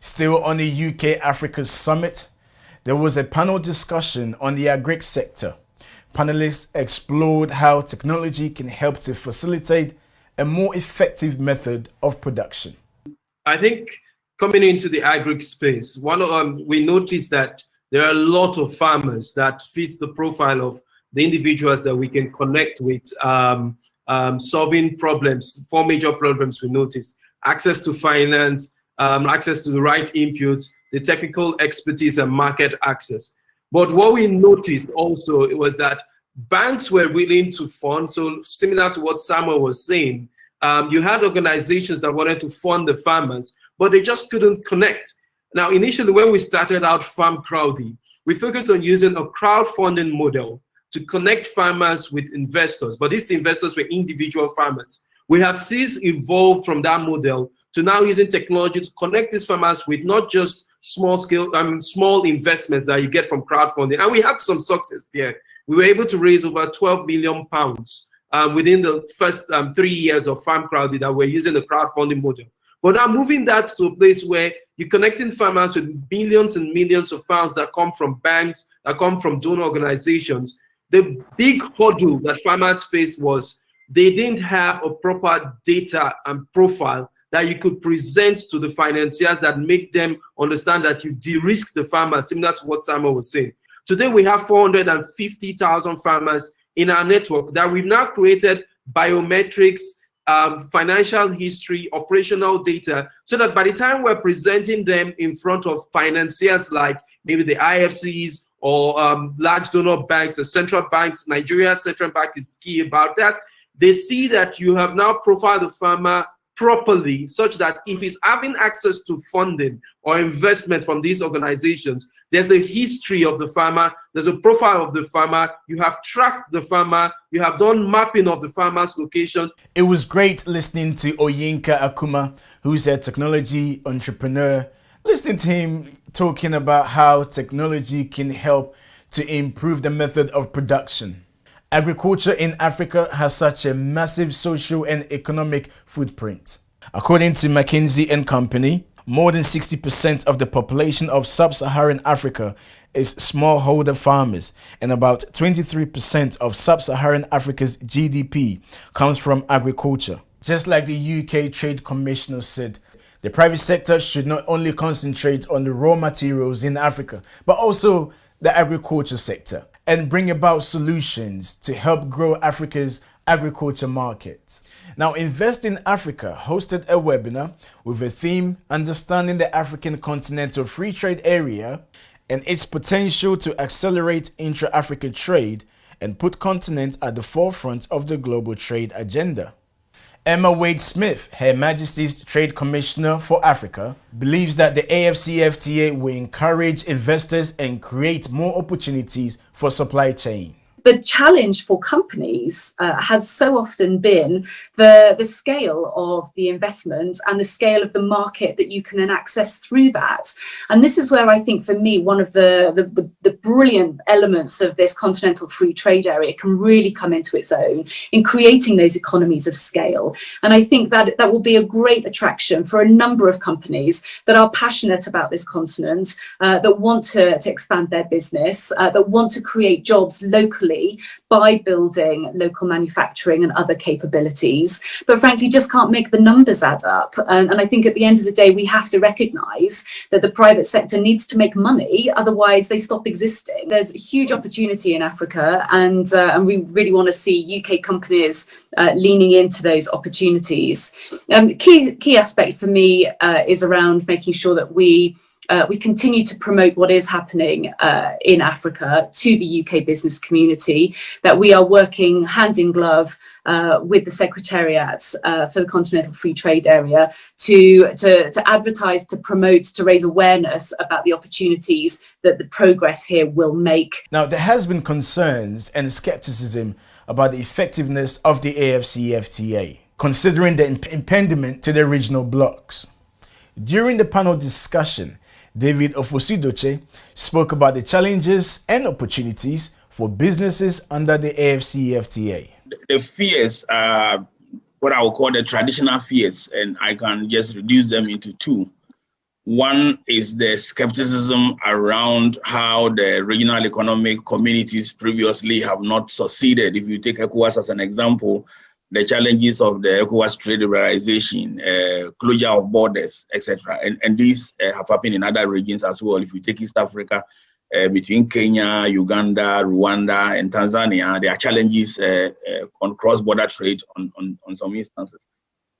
Still on the UK-Africa Summit, there was a panel discussion on the agri sector. Panelists explored how technology can help to facilitate a more effective method of production. I think coming into the agri space, we noticed that there are a lot of farmers that fit the profile of the individuals that we can connect with, solving problems, 4 major problems we noticed: access to finance, access to the right inputs, the technical expertise, and market access. But what we noticed also was that banks were willing to fund. So similar to what Samuel was saying, you had organizations that wanted to fund the farmers, but they just couldn't connect. Now, initially, when we started out Farm Crowdy, we focused on using a crowdfunding model to connect farmers with investors, but these investors were individual farmers. We have since evolved from that model to now using technology to connect these farmers with not just small investments that you get from crowdfunding. And we had some success there. We were able to raise over £12 million within the first 3 years of Farm Crowdy that we're using the crowdfunding model. But now moving that to a place where you're connecting farmers with millions and millions of pounds that come from banks, that come from donor organizations. The big hurdle that farmers faced was they didn't have a proper data and profile that you could present to the financiers that make them understand that you've de-risked the farmers, similar to what Samuel was saying. Today, we have 450,000 farmers in our network that we've now created biometrics, financial history, operational data, so that by the time we're presenting them in front of financiers like maybe the IFCs or large donor banks, the central banks, Nigeria's central bank is key about that. They see that you have now profiled the farmer properly, such that if he's having access to funding or investment from these organizations, there's a history of the farmer, there's a profile of the farmer, you have tracked the farmer, you have done mapping of the farmer's location. It was great listening to Oyinka Akuma, who's a technology entrepreneur, listening to him talking about how technology can help to improve the method of production. Agriculture in Africa has such a massive social and economic footprint. According to McKinsey & Company, more than 60% of the population of sub-Saharan Africa is smallholder farmers, and about 23% of sub-Saharan Africa's GDP comes from agriculture. Just like the UK Trade Commissioner said, the private sector should not only concentrate on the raw materials in Africa, but also the agriculture sector, and bring about solutions to help grow Africa's agriculture market. Now, Invest in Africa hosted a webinar with a theme understanding the African Continental Free Trade Area and its potential to accelerate intra-Africa trade and put continent at the forefront of the global trade agenda. Emma Wade-Smith, Her Majesty's Trade Commissioner for Africa, believes that the AfCFTA will encourage investors and create more opportunities for supply chain. The challenge for companies has so often been the scale of the investment and the scale of the market that you can then access through that. And this is where I think, for me, one of the brilliant elements of this continental free trade area can really come into its own in creating those economies of scale. And I think that will be a great attraction for a number of companies that are passionate about this continent, that want to expand their business, that want to create jobs locally by building local manufacturing and other capabilities, but frankly just can't make the numbers add up. And I think at the end of the day, we have to recognise that the private sector needs to make money, otherwise they stop existing. There's a huge opportunity in Africa, and we really want to see UK companies leaning into those opportunities. Key aspect for me is around making sure that we continue to promote what is happening in Africa to the UK business community, that we are working hand in glove with the Secretariat for the Continental Free Trade Area to advertise, to promote, to raise awareness about the opportunities that the progress here will make. Now, there has been concerns and skepticism about the effectiveness of the AfCFTA, considering the impediment to the regional blocs. During the panel discussion, David Ofosidoche spoke about the challenges and opportunities for businesses under the AfCFTA. The fears are what I would call the traditional fears, and I can just reduce them into two. One is the skepticism around how the regional economic communities previously have not succeeded. If you take ECOWAS as an example, the challenges of the ECOWAS trade liberalization, closure of borders, etc. And these have happened in other regions as well. If you take East Africa, between Kenya, Uganda, Rwanda, and Tanzania, there are challenges on cross-border trade on some instances.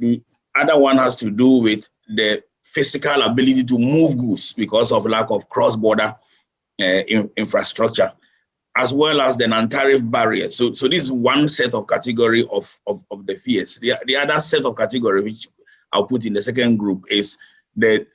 The other one has to do with the physical ability to move goods because of lack of cross-border infrastructure, as well as the non-tariff barriers. So this is one set of category of the fears. The other set of category, which I'll put in the second group, is the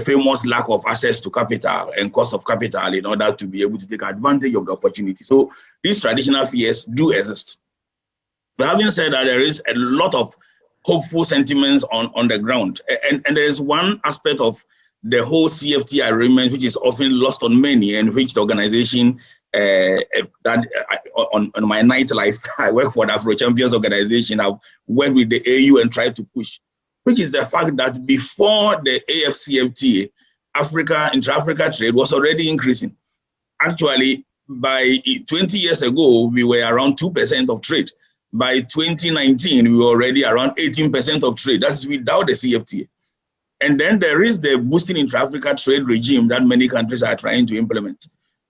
famous lack of access to capital and cost of capital in order to be able to take advantage of the opportunity. So these traditional fears do exist. But having said that, there is a lot of hopeful sentiments on the ground. And there is one aspect of the whole CFTA agreement which is often lost on many, and which the organization that on my nightlife, I work for the Afro Champions organization. I've worked with the AU and tried to push, which is the fact that before the AfCFTA, intra-Africa trade was already increasing. Actually, by 20 years ago, we were around 2% of trade. By 2019, we were already around 18% of trade. That's without the CFTA. And then there is the boosting intra-Africa trade regime that many countries are trying to implement.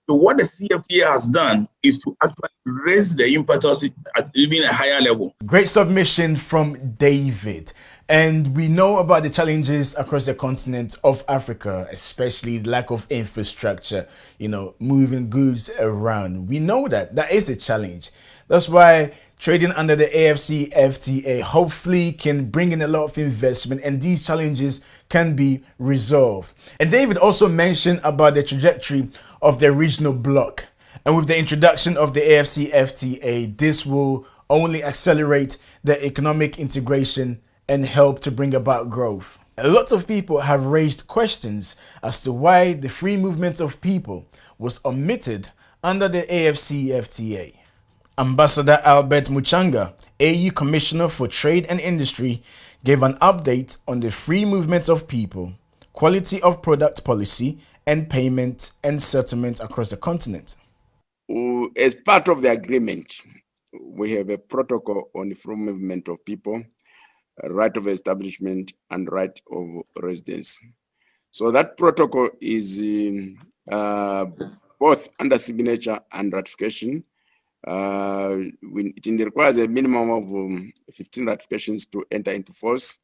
So what the CFTA has done is to actually raise the impetus at even a higher level. Great submission from David. And we know about the challenges across the continent of Africa, especially the lack of infrastructure, moving goods around. We know that is a challenge. That's why trading under the AfCFTA hopefully can bring in a lot of investment, and these challenges can be resolved. And David also mentioned about the trajectory of the regional bloc. And with the introduction of the AfCFTA, this will only accelerate the economic integration and help to bring about growth. A lot of people have raised questions as to why the free movement of people was omitted under the AfCFTA. Ambassador Albert Muchanga, AU Commissioner for Trade and Industry, gave an update on the free movement of people, quality of product policy, and payment and settlement across the continent. As part of the agreement, we have a protocol on the free movement of people, right of establishment, and right of residence. So that protocol is both under signature and ratification. It requires a minimum of 15 ratifications to enter into force.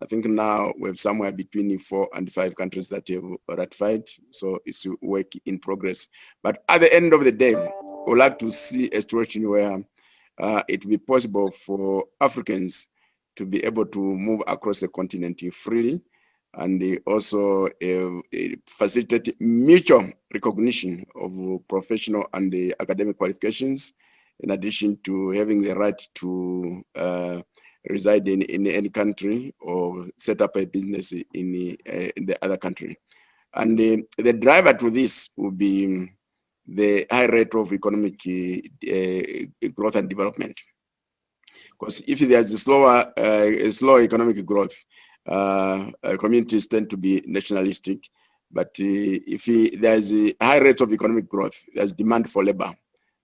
I think now we have somewhere between 4 and 5 countries that have ratified, so it's a work in progress. But at the end of the day, we'd like to see a situation where it will be possible for Africans to be able to move across the continent freely, and they also facilitate mutual recognition of professional and academic qualifications, in addition to having the right to reside in any country or set up a business in the other country. And the driver to this will be the high rate of economic growth and development. Because if there's a slow economic growth, communities tend to be nationalistic. But if there's a high rate of economic growth, there's demand for labor.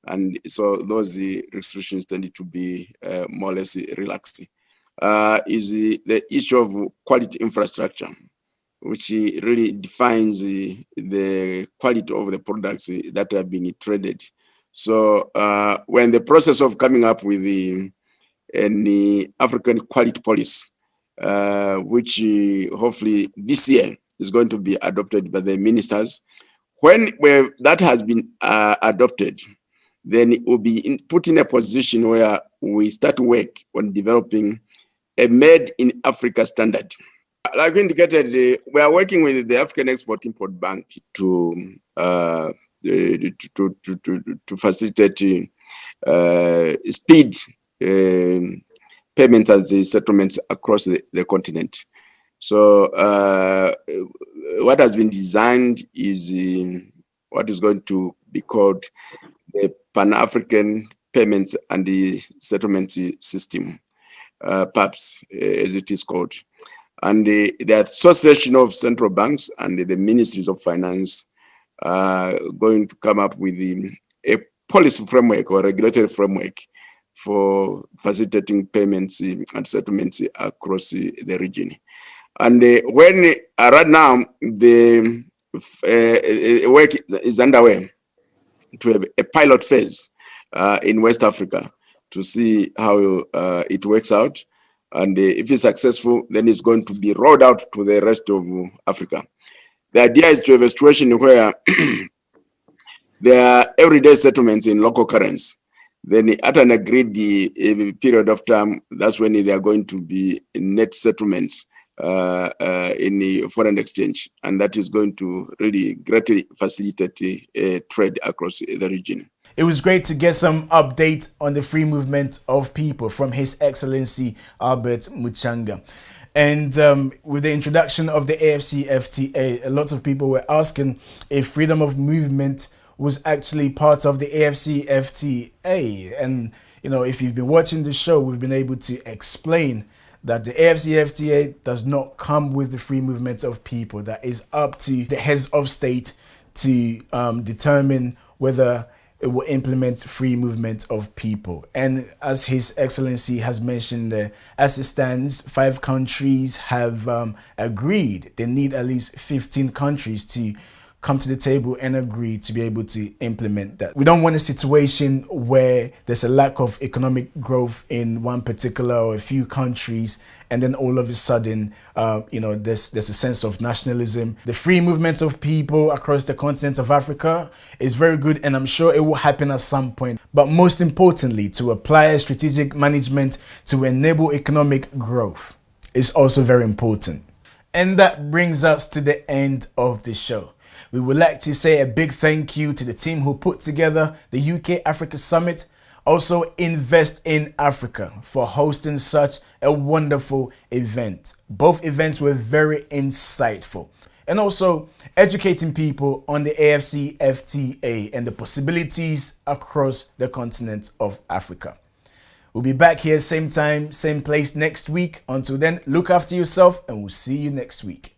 And so those restrictions tend to be more or less relaxed. Is the issue of quality infrastructure, which really defines the quality of the products that are being traded. So when the process of coming up with the African quality policy, which hopefully this year is going to be adopted by the ministers, when that has been adopted, then it will be put in a position where we start work on developing a made in Africa standard. Like indicated, we are working with the African Export-Import Bank to facilitate speed payments and settlements across the continent. So what has been designed is what is going to be called the Pan-African Payments and the Settlement System, PAPS, as it is called. And the Association of Central Banks and the Ministries of Finance are going to come up with a policy framework or regulatory framework for facilitating payments and settlements across the region. And when right now the work is underway to have a pilot phase in West Africa to see how it works out. And if it's successful, then it's going to be rolled out to the rest of Africa. The idea is to have a situation where there are everyday settlements in local currency. Then at an agreed period of time, that's when they are going to be net settlements in the foreign exchange. And that is going to really greatly facilitate trade across the region. It was great to get some update on the free movement of people from His Excellency Albert Muchanga. And with the introduction of the AfCFTA, a lot of people were asking if freedom of movement was actually part of the AfCFTA. And, you know, if you've been watching the show, we've been able to explain that the AfCFTA does not come with the free movement of people. That is up to the heads of state to determine whether it will implement free movement of people. And as His Excellency has mentioned there, as it stands, 5 countries have agreed. They need at least 15 countries to come to the table and agree to be able to implement that. We don't want a situation where there's a lack of economic growth in one particular or a few countries, and then all of a sudden, there's a sense of nationalism. The free movement of people across the continent of Africa is very good, and I'm sure it will happen at some point. But most importantly, to apply a strategic management to enable economic growth is also very important. And that brings us to the end of the show. We would like to say a big thank you to the team who put together the UK Africa Summit. Also, Invest in Africa for hosting such a wonderful event. Both events were very insightful. And also educating people on the AfCFTA and the possibilities across the continent of Africa. We'll be back here same time, same place next week. Until then, look after yourself and we'll see you next week.